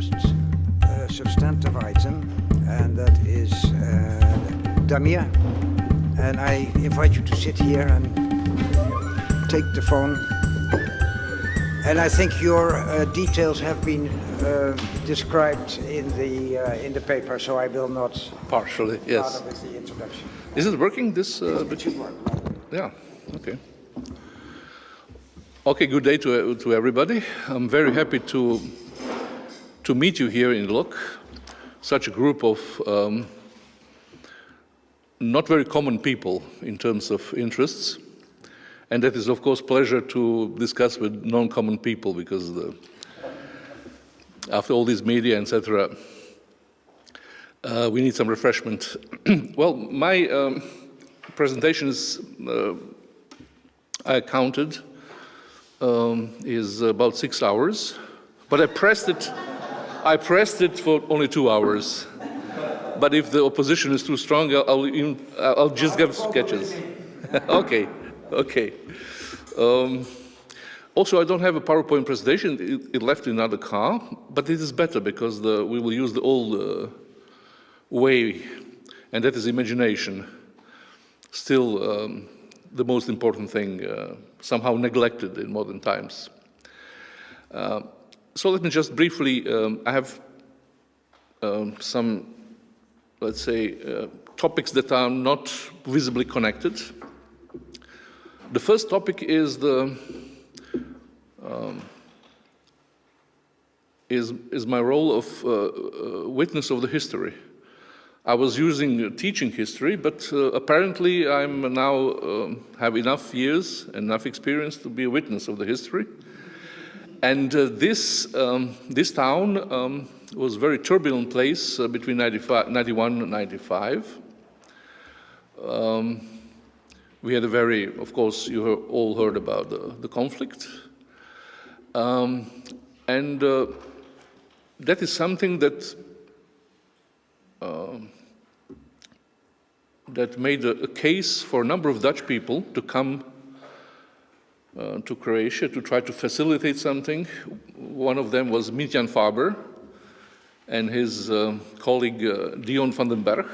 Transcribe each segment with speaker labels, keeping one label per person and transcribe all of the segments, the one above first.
Speaker 1: first substantive item, and that is Damir. And I invite you to sit here and take the phone. And I think your details have been described in the paper, so I will not
Speaker 2: partially, yes.
Speaker 1: bother with the introduction.
Speaker 2: Is it working? This?
Speaker 1: It should work.
Speaker 2: Yeah. Okay. Okay. Good day to everybody. I'm very happy to meet you here in Ilok. Such a group of not very common people in terms of interests. And that is, of course, pleasure to discuss with non-common people because after all these media, etc., we need some refreshment. Well, my presentation is, I counted, is about 6 hours, but I pressed it for only 2 hours. But if the opposition is too strong, I'll just give sketches. Okay. Also, I don't have a PowerPoint presentation. It left in another car, but it is better because we will use the old way, and that is imagination. Still, the most important thing, somehow neglected in modern times. So let me just briefly, I have some, let's say, topics that are not visibly connected. The first topic is my role of witness of the history. I was using teaching history, but apparently I'm now have enough years, enough experience to be a witness of the history. And this town was a very turbulent place between 91 and 95. We had a very, of course, you all heard about the conflict. And that is something that made a case for a number of Dutch people to come to Croatia to try to facilitate something. One of them was Mitjan Faber and his colleague Dion van den Berg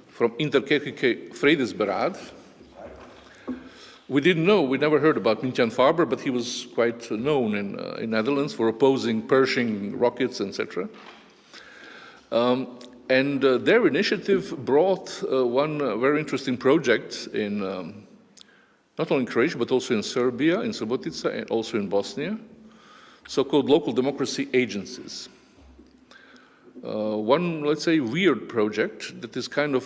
Speaker 2: from Interkerkelijke Vredesberaad. We didn't know, we never heard about Mitjan Faber, but he was quite known in Netherlands for opposing Pershing rockets, etc. And their initiative brought one very interesting project in not only in Croatia, but also in Serbia, in Subotica, and also in Bosnia, so-called local democracy agencies. One, let's say, weird project that is kind of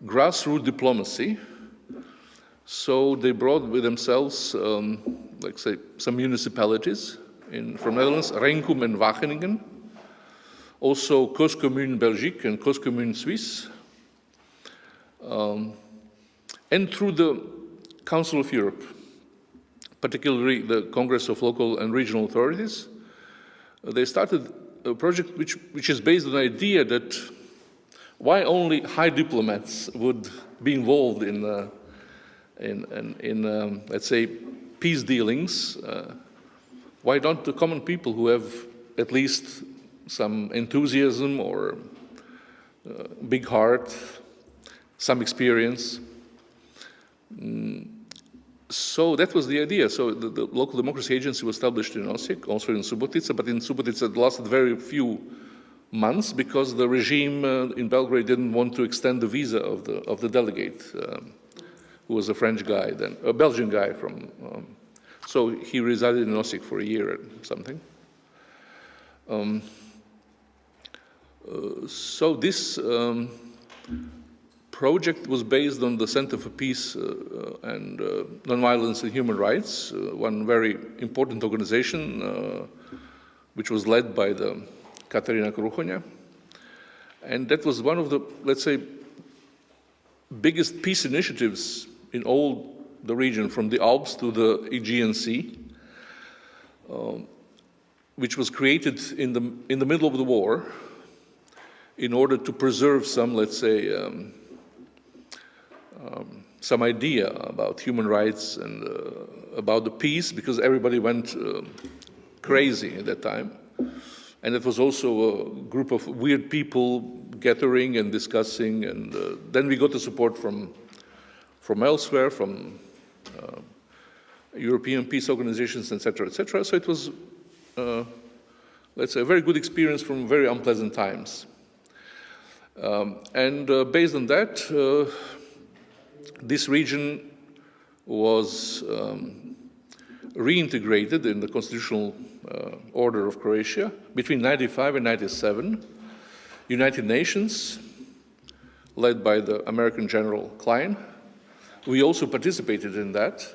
Speaker 2: grassroots diplomacy. So they brought with themselves, like say, some municipalities from Netherlands, Renkum and Wageningen, also Kooscommune Belgique and Kooscommune Suisse, and through the Council of Europe, particularly the Congress of Local and Regional Authorities, they started a project which is based on the idea that why only high diplomats would be involved in let's say, peace dealings. Why don't the common people who have at least some enthusiasm or big heart, some experience? So that was the idea. So the local democracy agency was established in Osijek, also in Subotica, but in Subotica it lasted very few months because the regime in Belgrade didn't want to extend the visa of the delegate, who was a French guy, then a Belgian guy from. So he resided in Osijek for a year or something. So this project was based on the Center for Peace and Nonviolence and Human Rights, one very important organization which was led by the Katarina Kruhonja. And that was one of the, let's say, biggest peace initiatives in all the region, from the Alps to the Aegean Sea, which was created in the middle of the war in order to preserve some, let's say, some idea about human rights and about the peace, because everybody went crazy at that time. And it was also a group of weird people gathering and discussing, and then we got the support from elsewhere, from European peace organizations, etc., etc. So it was, let's say, a very good experience from very unpleasant times. And based on that, this region was reintegrated in the constitutional order of Croatia between 95 and 97. United Nations, led by the American General Klein. We also participated in that.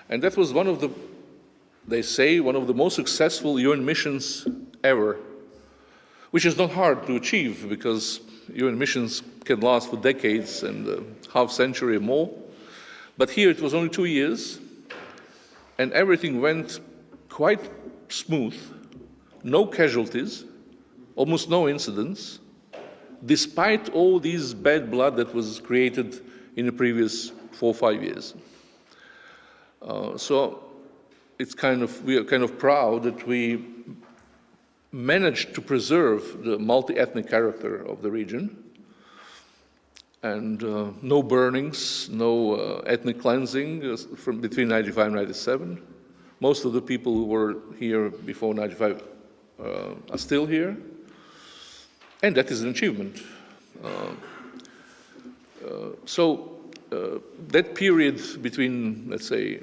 Speaker 2: And that was one of the, they say, one of the most successful UN missions ever, which is not hard to achieve because UN missions can last for decades and half century or more. But here it was only 2 years, and everything went quite smooth, no casualties, almost no incidents, despite all this bad blood that was created in the previous 4 or 5 years. So it's we are kind of proud that we managed to preserve the multi-ethnic character of the region, and no burnings, no ethnic cleansing from between 95 and 97. Most of the people who were here before 95 are still here, and that is an achievement. That period between, let's say,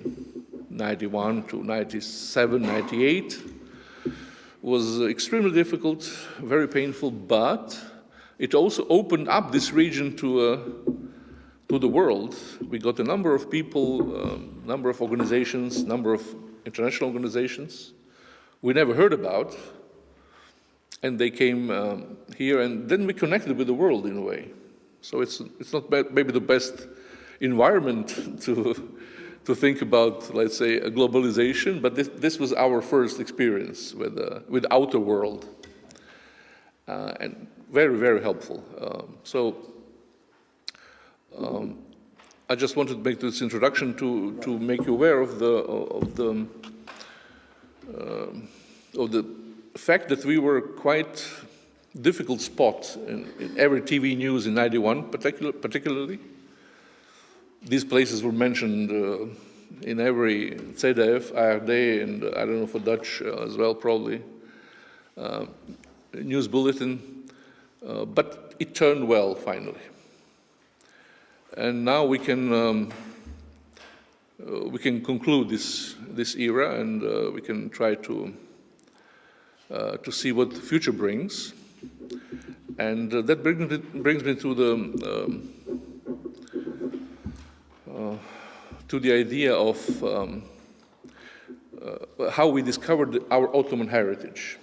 Speaker 2: 91 to 97, 98 was extremely difficult, very painful, but it also opened up this region to the world. We got a number of people, number of organizations, number of international organizations we never heard about, and they came here, and then we connected with the world in a way. So it's not maybe the best environment to think about, let's say, a globalization, but this was our first experience with outer world, and very, very helpful. I just wanted to make this introduction to make you aware of the fact that we were quite difficult spot in every TV news in 91, particularly. These places were mentioned in every CDF, ARD, and I don't know for Dutch as well, probably, news bulletin. But it turned well, finally. And now we can conclude this era, and we can try to see what the future brings. And that brings me to the idea of how we discovered our Ottoman heritage.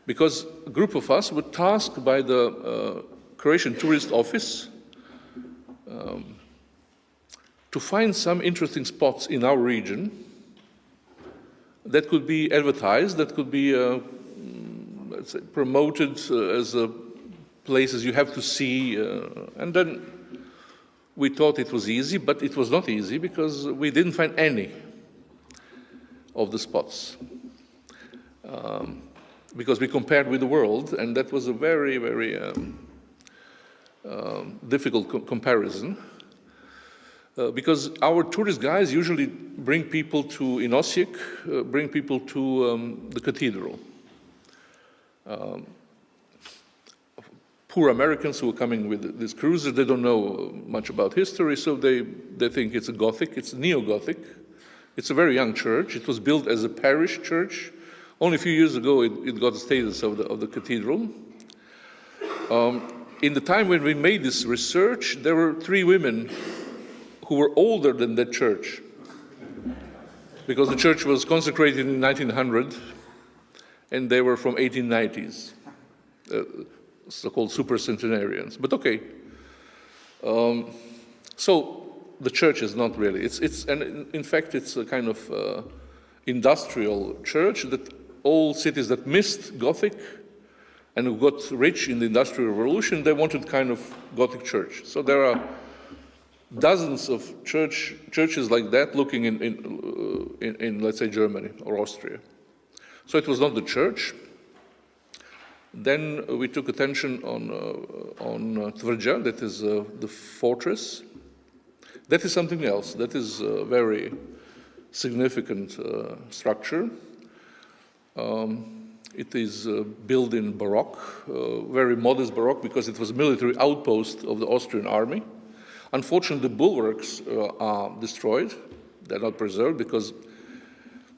Speaker 2: Because a group of us were tasked by the Croatian Tourist Office to find some interesting spots in our region that could be advertised, that could be let's say, promoted as places you have to see. And then we thought it was easy, but it was not easy because we didn't find any of the spots. Because we compared with the world, and that was a very, very difficult comparison. Because our tourist guides usually bring people in Osijek, bring people to the cathedral. Poor Americans who are coming with this cruiser, they don't know much about history, so they think it's a Gothic, it's neo-Gothic. It's a very young church. It was built as a parish church. Only a few years ago, it got the status of the cathedral. In the time when we made this research, there were 3 women who were older than that church, because the church was consecrated in 1900, and they were from 1890s, so-called supercentenarians. But okay. So the church is not really. And in fact, it's a kind of industrial church that all cities that missed Gothic and who got rich in the Industrial Revolution, they wanted kind of Gothic church. So there are dozens of churches like that looking in let's say, Germany or Austria. So it was not the church. Then we took attention on Tvrđa, that is the fortress. That is something else. That is a very significant structure. It is built in Baroque, very modest Baroque, because it was a military outpost of the Austrian army. Unfortunately, the bulwarks are destroyed. They're not preserved because,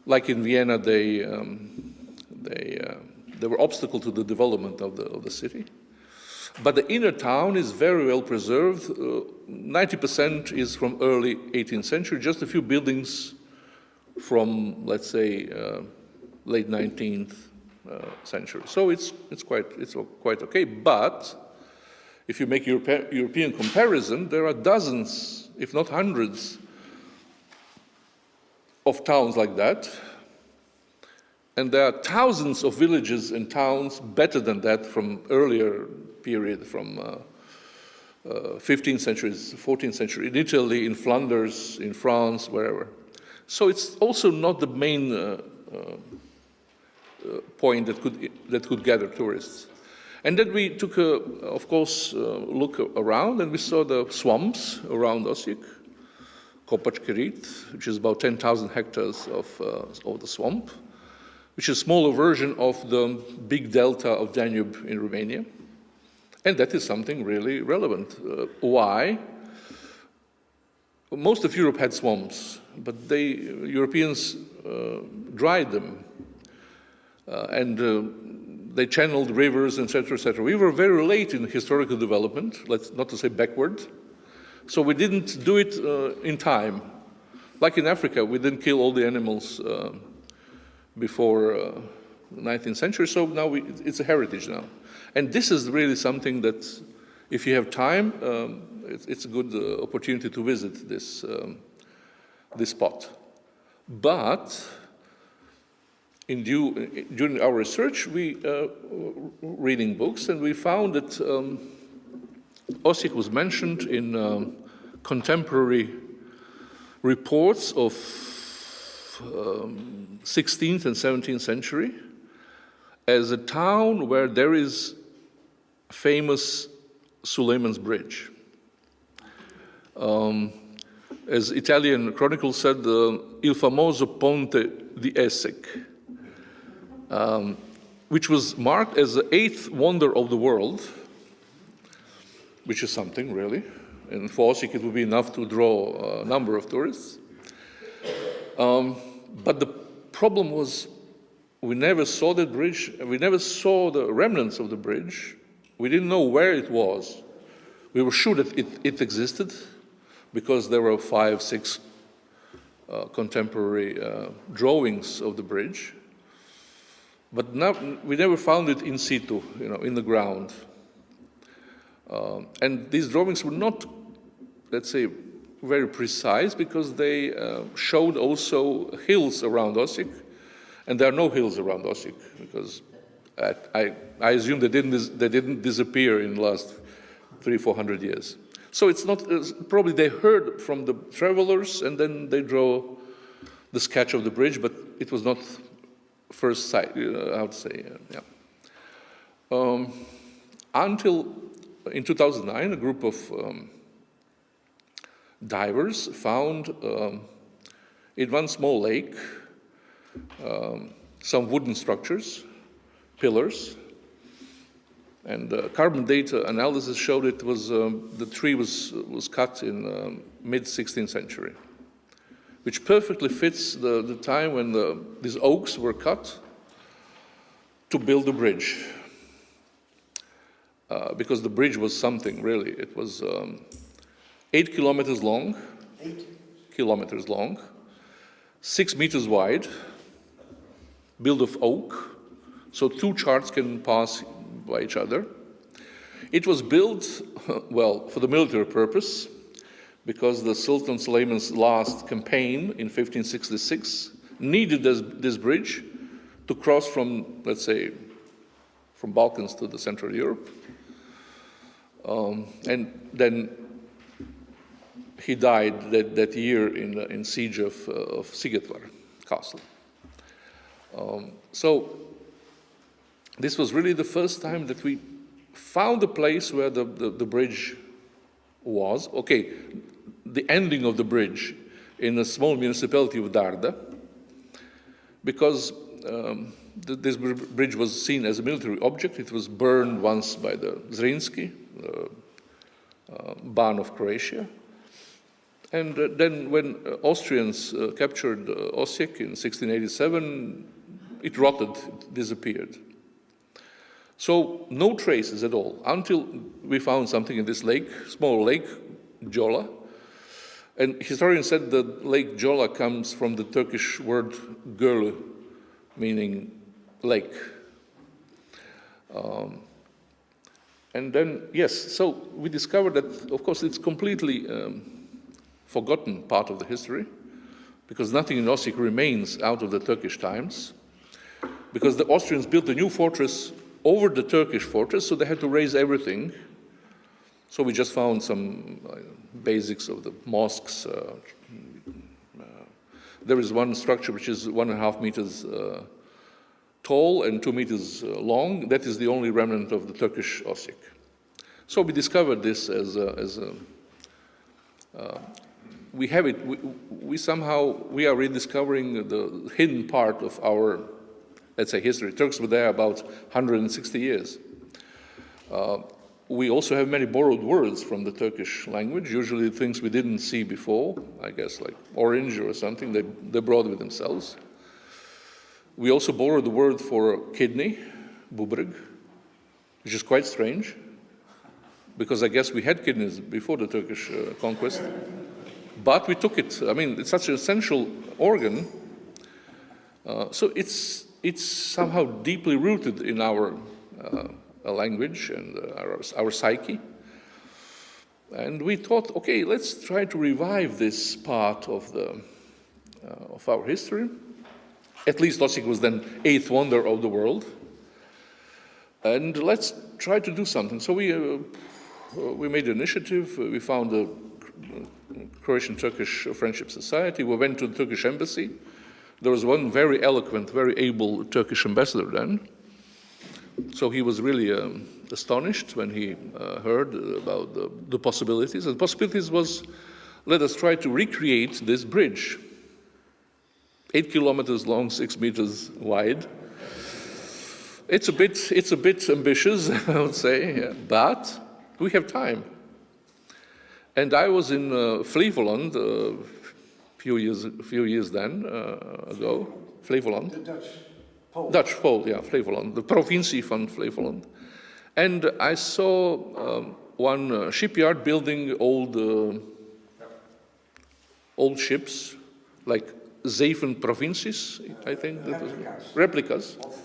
Speaker 2: like in Vienna, they were obstacle to the development of the city. But the inner town is very well preserved. 90% is from early 18th century, just a few buildings from, let's say, late 19th century. So it's quite okay. But if you make European comparison, there are dozens, if not hundreds, of towns like that. And there are thousands of villages and towns better than that from earlier period, from 15th century, 14th century, in Italy, in Flanders, in France, wherever. So it's also not the main point that could gather tourists. And then we took, of course, look around, and we saw the swamps around Osijek, Kopački Rit, which is about 10,000 hectares of the swamp, which is a smaller version of the big delta of Danube in Romania. And that is something really relevant. Why? Most of Europe had swamps, but Europeans dried them. They channeled rivers, etc., etc. We were very late in historical development, not to say backward. So we didn't do it in time. Like in Africa, we didn't kill all the animals before the 19th century, so now it's a heritage now. And this is really something that, if you have time, it's a good opportunity to visit this spot. But during our research, we reading books, and we found that Osijek was mentioned in contemporary reports of 16th and 17th century as a town where there is famous Suleiman's Bridge. As Italian chronicles said, Il famoso ponte di Essek, which was marked as the 8th wonder of the world, which is something, really. And for Osijek, it would be enough to draw a number of tourists. But the problem was we never saw that bridge. We never saw the remnants of the bridge. We didn't know where it was. We were sure that it existed because there were 5, 6 contemporary drawings of the bridge. But we never found it in situ, in the ground. And these drawings were not, let's say, very precise because they showed also hills around Osijek, and there are no hills around Osijek because I assume they didn't disappear in the last 300-400 years. So it's not probably they heard from the travelers and then they draw the sketch of the bridge, but it was not first sight. I would say, yeah. Until in 2009, a group of divers found in one small lake some wooden structures, pillars, and carbon data analysis showed it was the tree was cut in mid-16th century, which perfectly fits the time when these oaks were cut to build the bridge. Because the bridge was something, really. It was 8 kilometers long, 6 meters wide, built of oak, so 2 charts can pass by each other. It was built, well, for the military purpose, because the Sultan Suleiman's last campaign in 1566 needed this bridge to cross from, let's say, from Balkans to the Central Europe. And then he died that year in siege of Sigetvar castle. So this was really the first time that we found a place where the bridge was. Okay, the ending of the bridge in a small municipality of Darda, because this bridge was seen as a military object. It was burned once by the Zrinski, Ban of Croatia. And then when Austrians captured Osijek in 1687, it rotted, it disappeared. So no traces at all, until we found something in this lake, small lake, Jola. And historians said that Lake Jola comes from the Turkish word göl, meaning lake. And then, yes, so we discovered that, of course, it's completely forgotten part of the history, because nothing in Osijek remains out of the Turkish times, because the Austrians built a new fortress over the Turkish fortress, so they had to raise everything. So we just found some basics of the mosques. There is one structure which is 1.5 meters tall and 2 meters long. That is the only remnant of the Turkish Osijek. So we discovered this we have it. We are rediscovering the hidden part of our, let's say, history. Turks were there about 160 years. We also have many borrowed words from the Turkish language, usually things we didn't see before, I guess like orange or something, they brought with themselves. We also borrowed the word for kidney, bubreg, which is quite strange, because I guess we had kidneys before the Turkish conquest, but we took it. I mean, it's such an essential organ, so it's somehow deeply rooted in our language and our psyche. And we thought, okay, let's try to revive this part of our history. At least Osijek was then 8th wonder of the world. And let's try to do something. So we made an initiative. We found the Croatian-Turkish Friendship Society. We went to the Turkish embassy. There was one very eloquent, very able Turkish ambassador then. So he was really astonished when he heard about the possibilities. And the possibilities was, let us try to recreate this bridge. 8 kilometers long, 6 meters wide. It's a bit ambitious, I would say, but we have time. And I was in Flevoland a few years then ago. Flevoland.
Speaker 1: The
Speaker 2: Dutch Pole, yeah, Flevoland, the provincie van Flevoland. And I saw one shipyard building old ships, like Zeven provincies, I think. Replicas.
Speaker 1: Of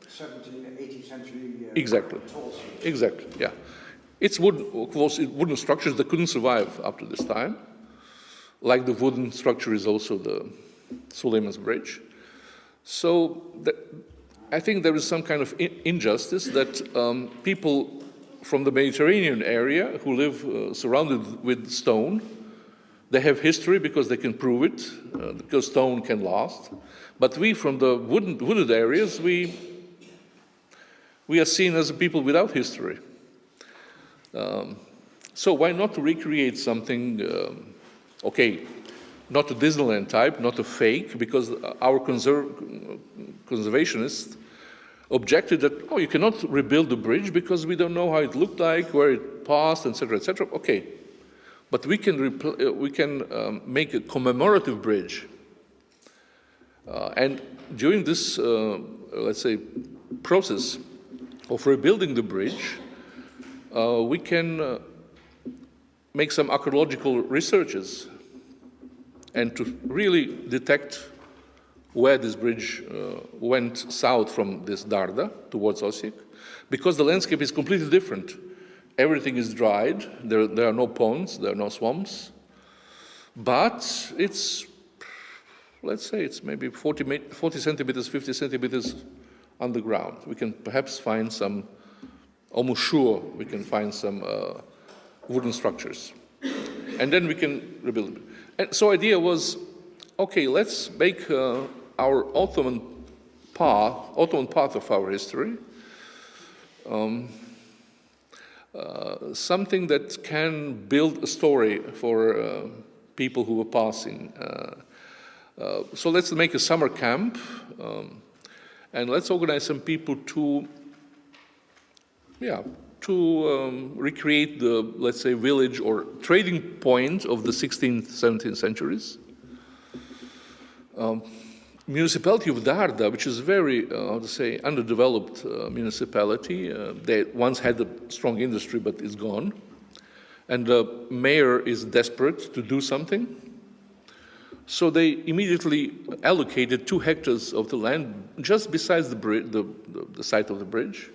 Speaker 1: 17th, 18th century.
Speaker 2: Exactly. Exactly, yeah. It's wooden, of course, wooden structures that couldn't survive up to this time. Like the wooden structure is also the Suleiman's Bridge. So I think there is some kind of injustice that people from the Mediterranean area who live surrounded with stone, they have history because they can prove it, because stone can last. But we from the wooded areas, we are seen as people without history. So why not recreate something, okay, not a Disneyland type, not a fake, because our conservationists objected that, oh, you cannot rebuild the bridge because we don't know how it looked like, where it passed, etc., etc. Okay, but we can make a commemorative bridge. And during this, let's say, process of rebuilding the bridge, we can make some archaeological researches and to really detect where this bridge went south from this Darda towards Osijek, because the landscape is completely different. Everything is dried, there are no ponds, there are no swamps, but it's, let's say it's maybe 40 centimeters, 50 centimeters underground. We can perhaps find some, almost sure we can find some wooden structures. And then we can rebuild it. And so idea was, okay, let's make our Ottoman part of our history, something that can build a story for people who are passing. So let's make a summer camp, and let's organize some people to recreate the, let's say, village or trading point of the 16th, 17th centuries. Municipality of Darda, which is very, underdeveloped municipality. They once had a strong industry, but it's gone. And the mayor is desperate to do something. So they immediately allocated 2 hectares of the land just besides the site of the bridge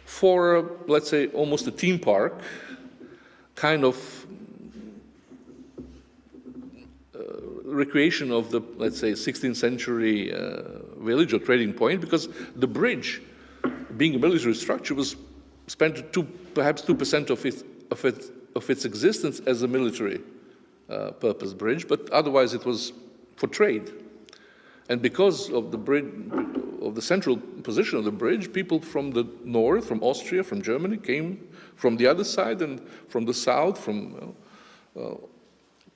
Speaker 2: for, let's say, almost a theme park, kind of recreation of the, let's say, 16th century village or trading point, because the bridge, being a military structure, was spent perhaps 2% of its existence as a military purpose bridge, but otherwise it was for trade. And because of the bridge, of the central position of the bridge, people from the north, from Austria, from Germany, came from the other side, and from the south,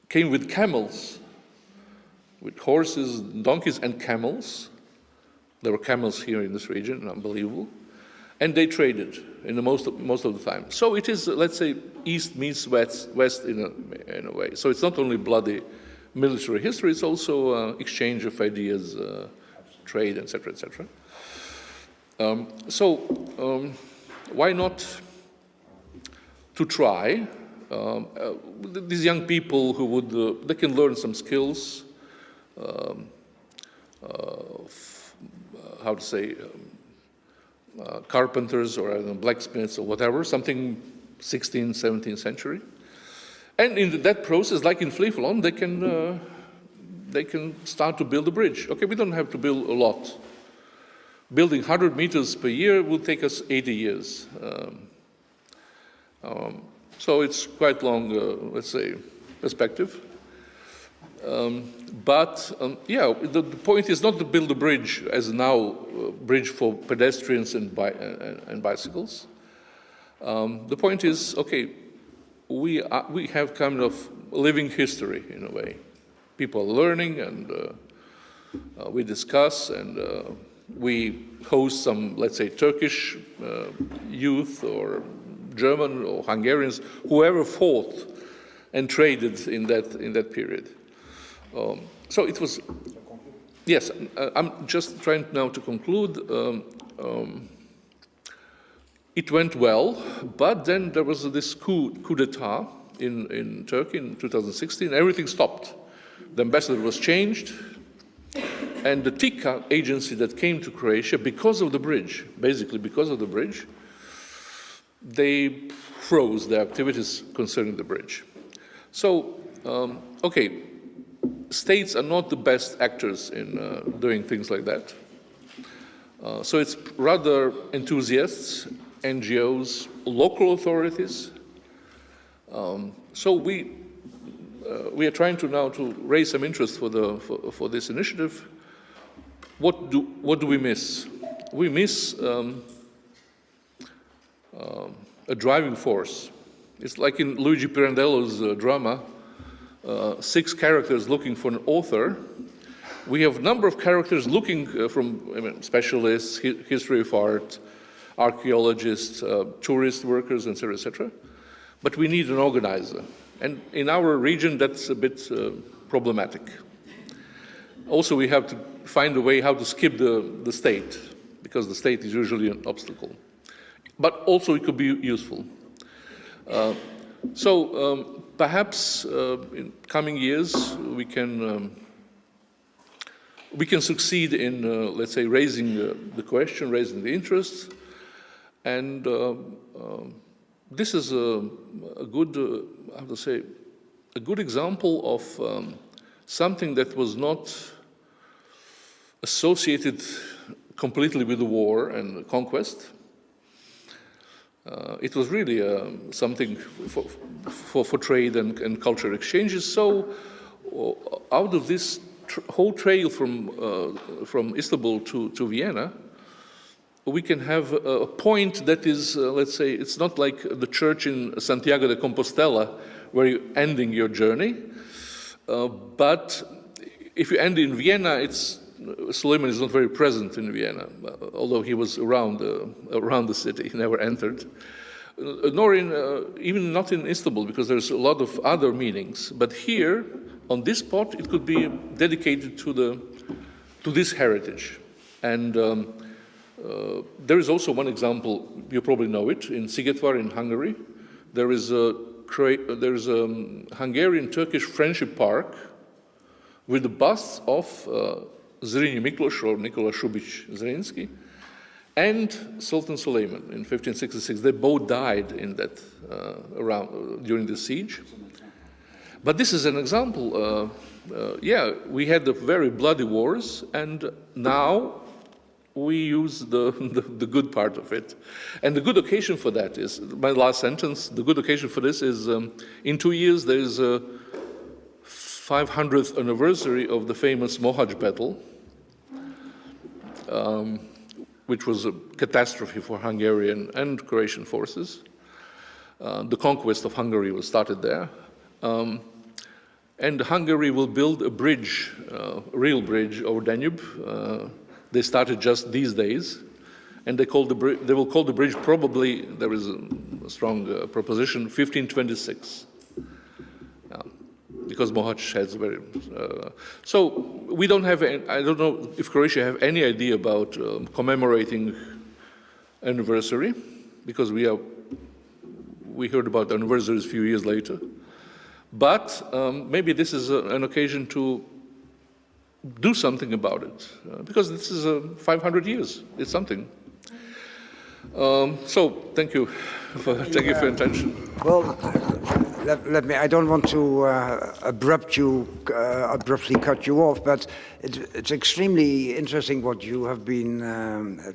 Speaker 2: came with camels, with horses, donkeys, and camels. There were camels here in this region, unbelievable. And they traded in the most of the time. So it is, let's say, east meets west in a way. So it's not only bloody military history, it's also exchange of ideas, trade, etc., etc. Why not to try? These young people who would, they can learn some skills, carpenters or blacksmiths or whatever, something 16th, 17th century. And in that process, like in Flevoland, they can start to build a bridge. Okay, we don't have to build a lot. Building 100 meters per year will take us 80 years. So it's quite long, let's say, perspective. The point is not to build a bridge as now a bridge for pedestrians and bicycles. The point is, okay, we have kind of living history in a way. People are learning, and we discuss, and we host some, let's say, Turkish youth or German or Hungarians, whoever fought and traded in that period. So it was, yes, I'm just trying now to conclude. It went well, but then there was this coup d'etat in Turkey in 2016. Everything stopped. The ambassador was changed, and the TICA agency that came to Croatia, because of the bridge, basically because of the bridge, they froze their activities concerning the bridge. So, okay, states are not the best actors in doing things like that. So it's rather enthusiasts, NGOs, local authorities. So we are trying to now to raise some interest for this initiative. What do we miss? We miss a driving force. It's like in Luigi Pirandello's drama, 6 characters looking for an author. We have a number of characters looking specialists, history of art, archaeologists, tourist workers, etc., etc. But we need an organizer. And in our region, that's a bit problematic. Also, we have to find a way how to skip the state, because the state is usually an obstacle. But also it could be useful. Perhaps in coming years we can succeed in, let's say, raising the question, raising the interest, and this is a good, a good example of something that was not associated completely with the war and conquest. It was really something for trade and cultural exchanges. So out of this whole trail from Istanbul to Vienna, we can have a point that is, let's say, it's not like the church in Santiago de Compostela where you're ending your journey, but if you end in Vienna, Suleiman is not very present in Vienna, although he was around the city, he never entered. Nor even not in Istanbul, because there's a lot of other meanings. But here, on this spot, it could be dedicated to this heritage. And there is also one example, you probably know it, in Szigetvar in Hungary. There is a Hungarian-Turkish friendship park with the busts of Zrínyi Miklós or Nikola Šubić Zrinski and Sultan Suleiman in 1566. They both died in that during the siege. But this is an example. We had the very bloody wars, and now we use the good part of it. And the good occasion for that is, my last sentence, the good occasion for this is in 2 years there is a 500th anniversary of the famous Mohacs battle, which was a catastrophe for Hungarian and Croatian forces. The conquest of Hungary was started there. And Hungary will build a bridge, a real bridge over Danube. They started just these days. And they will call the bridge, probably, there is a strong proposition, 1526. Because Mohacs has very... so we don't have, I don't know if Croatia have any idea about commemorating anniversary, because we heard about anniversaries a few years later. But maybe this is an occasion to do something about it, because this is 500 years, it's something. So thank you for taking your attention.
Speaker 1: Well, let me, I don't want to abruptly cut you off, but it's extremely interesting what you have been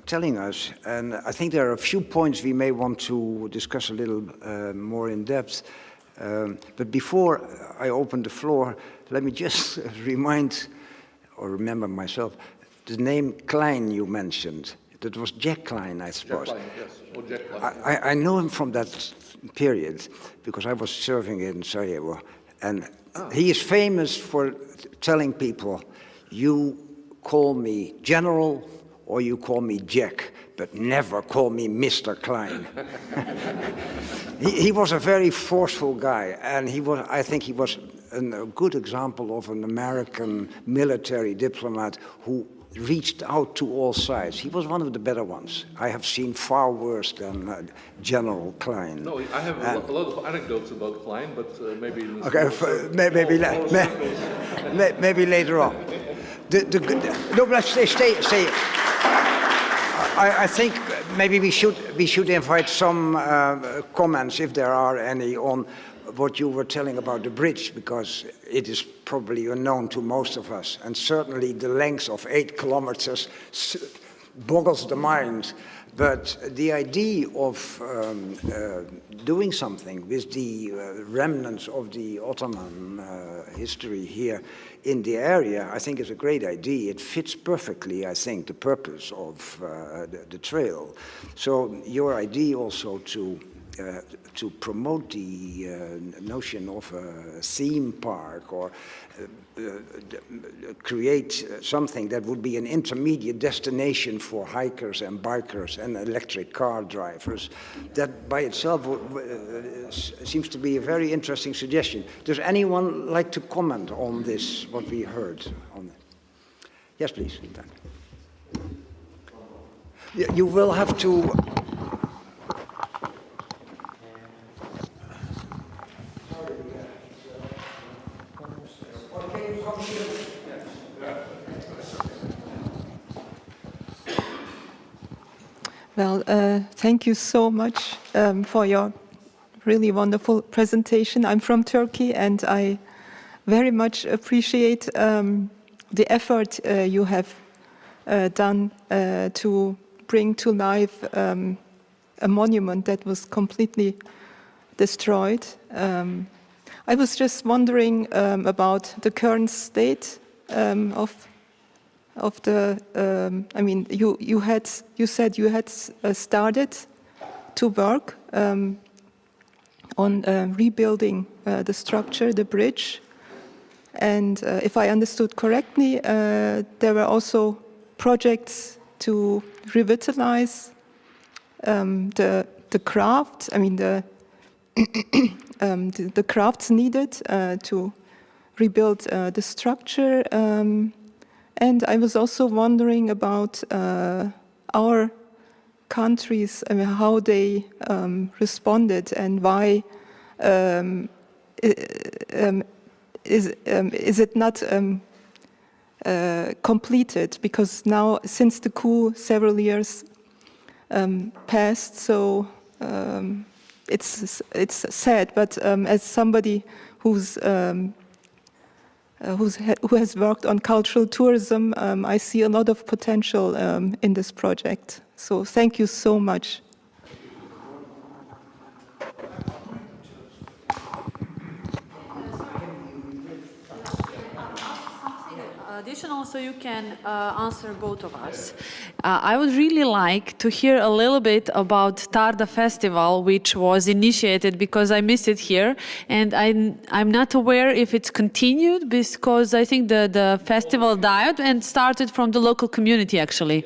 Speaker 1: telling us. And I think there are a few points we may want to discuss a little more in depth. But before I open the floor, let me just remember myself, the name Klein you mentioned. That was Jack Klein, I suppose.
Speaker 2: Jack Klein, yes. Or Jack Klein.
Speaker 1: I know him from that period because I was serving in Sarajevo. And he is famous for telling people, you call me General or you call me Jack, but never call me Mr. Klein. He was a very forceful guy, and I think he was a good example of an American military diplomat who reached out to all sides. He was one of the better ones. I have seen far worse than General Klein.
Speaker 2: No, I have a lot of anecdotes about Klein, but maybe...
Speaker 1: Maybe later on. No, but stay. I think maybe we should invite some comments, if there are any, on what you were telling about the bridge, because it is probably unknown to most of us, and certainly the length of 8 kilometers boggles the mind. But the idea of doing something with the remnants of the Ottoman history here in the area, I think is a great idea. It fits perfectly, I think, the purpose of the trail. So your idea also to promote the notion of a theme park or create something that would be an intermediate destination for hikers and bikers and electric car drivers, that by itself seems to be a very interesting suggestion. Does anyone like to comment on this, what we heard on it? Yes, please. You will have to...
Speaker 3: Well, thank you so much for your really wonderful presentation. I'm from Turkey, and I very much appreciate the effort you have done to bring to life a monument that was completely destroyed. I was just wondering about the current state of of the. I mean, you said you had started to work on rebuilding the structure, the bridge, and if I understood correctly, there were also projects to revitalize the craft. I mean the crafts needed to rebuild the structure. And I was also wondering about our countries, I mean, how they responded and why is it not completed? Because now, since the coup, several years passed, so it's sad. But as somebody who has worked on cultural tourism, I see a lot of potential in this project. So thank you so much.
Speaker 4: Additional, so you can answer both of us. I would really like to hear a little bit about Tarda Festival, which was initiated because I missed it here, and I'm not aware if it's continued because I think the festival died and started from the local community actually.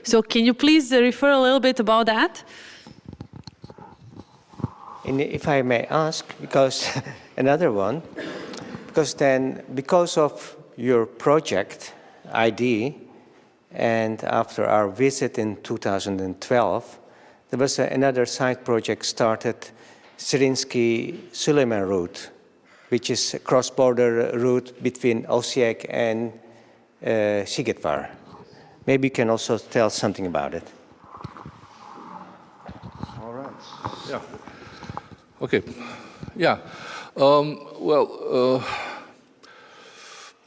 Speaker 4: So can you please refer a little bit about that?
Speaker 5: And if I may ask, because another one, because of your project ID, and after our visit in 2012, there was another side project started, Zrinski-Suleiman route, which is a cross-border route between Osijek and Sigetvar. Maybe you can also tell something about it.
Speaker 2: All right. Yeah. Okay. Yeah.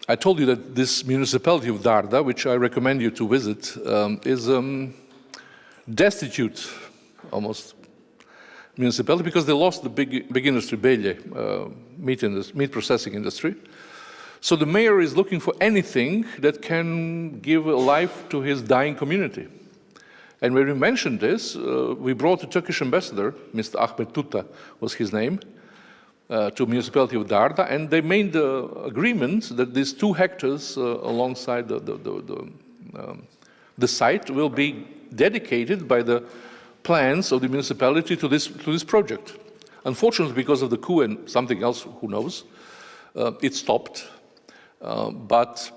Speaker 2: I told you that this municipality of Darda, which I recommend you to visit, is destitute, almost, municipality because they lost the big industry, Belje, meat processing industry. So the mayor is looking for anything that can give a life to his dying community. And when we mentioned this, we brought the Turkish ambassador, Mr. Ahmet Tuta was his name, to municipality of Darda, and they made the agreement that these 2 hectares alongside the site will be dedicated by the plans of the municipality to this project. Unfortunately, because of the coup and something else, who knows, it stopped. But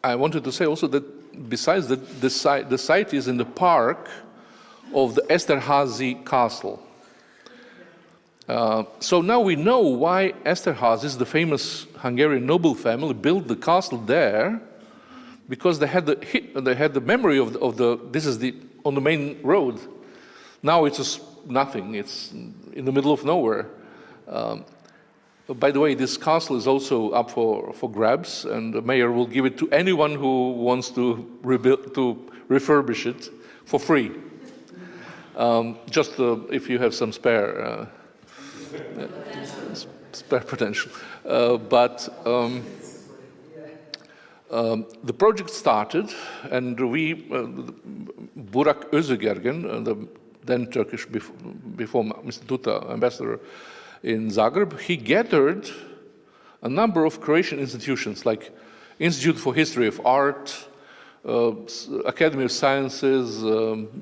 Speaker 2: I wanted to say also that besides that, the site is in the park of the Esterházy castle. So now we know why Esterházy, the famous Hungarian noble family, built the castle there, because they had the memory of this is on the main road. Now it's just nothing. It's in the middle of nowhere. By the way, this castle is also up for grabs, and the mayor will give it to anyone who wants to refurbish it for free. Just if you have some spare potential. But the project started, and Burak Özögergen, the then Turkish, before Mr. Tuta, ambassador in Zagreb, he gathered a number of Croatian institutions like Institute for History of Art, Academy of Sciences,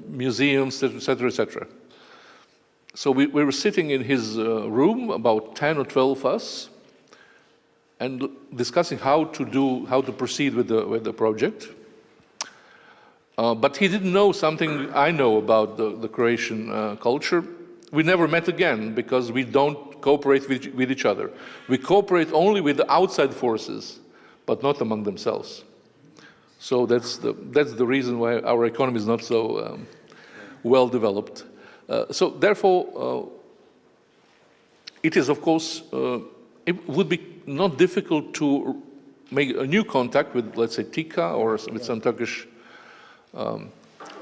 Speaker 2: museums, etc., etc. So we were sitting in his room, about 10 or 12 of us, and discussing how to proceed with the project. But he didn't know something I know about the Croatian culture. We never met again because we don't cooperate with each other. We cooperate only with the outside forces, but not among themselves. So that's the reason why our economy is not so well developed. So therefore, it is, of course, it would be not difficult to make a new contact with, let's say, TIKA or with some Turkish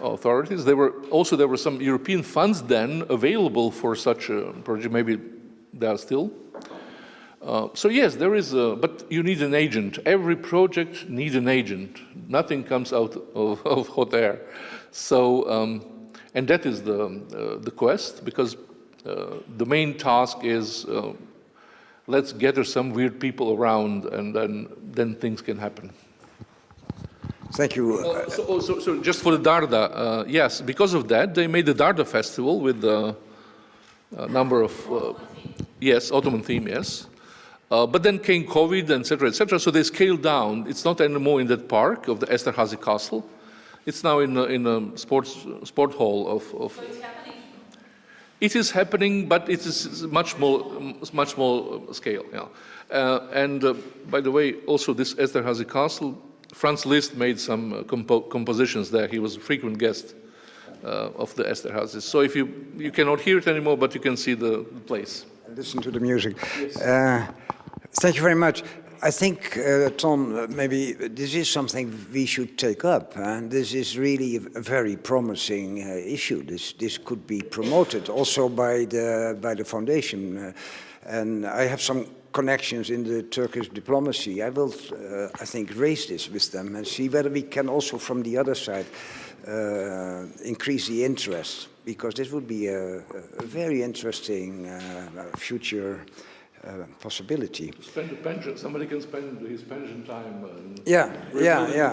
Speaker 2: authorities. There were some European funds then available for such a project. Maybe they are still. So yes, there is, but you need an agent. Every project needs an agent. Nothing comes out of hot air. So, and that is the quest, because the main task is let's gather some weird people around, and then things can happen.
Speaker 1: Thank you.
Speaker 2: So just for the Darda, yes, because of that, they made the Darda Festival with a number of, yes, Ottoman theme, yes. But then came COVID, etc., so they scaled down. It's not anymore in that park of the Esterhazy Castle. It's now in a sport hall of
Speaker 4: So it's happening?
Speaker 2: It is happening, but it is much more scale. Yeah. And by the way, also this Esterhazy Castle, Franz Liszt made some compositions there. He was a frequent guest of the Esterhazy. So if you cannot hear it anymore, but you can see the place.
Speaker 1: Listen to the music. Yes. Thank you very much. I think, Tom, maybe this is something we should take up, and this is really a very promising issue. This could be promoted also by the foundation, and I have some connections in the Turkish diplomacy. I will, I think, raise this with them and see whether we can also, from the other side, increase the interest, because this would be a very interesting future possibility.
Speaker 2: Spend a pension. Somebody can spend his pension time.
Speaker 1: Yeah.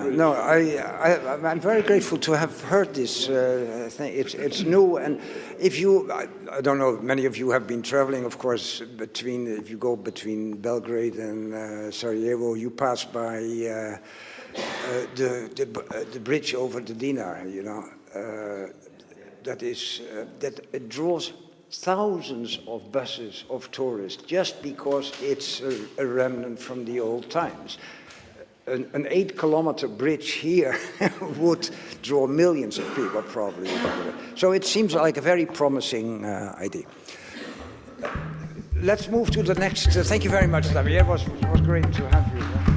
Speaker 1: No, I'm very grateful to have heard this thing. It's new, and if you, I don't know, many of you have been traveling, of course, if you go between Belgrade and Sarajevo, you pass by the bridge over the Dinar. You know, that it draws thousands of buses of tourists just because it's a remnant from the old times. An 8-kilometer bridge here would draw millions of people probably. So it seems like a very promising idea. Let's move to the next. Thank you very much, Damir. It was great to have you.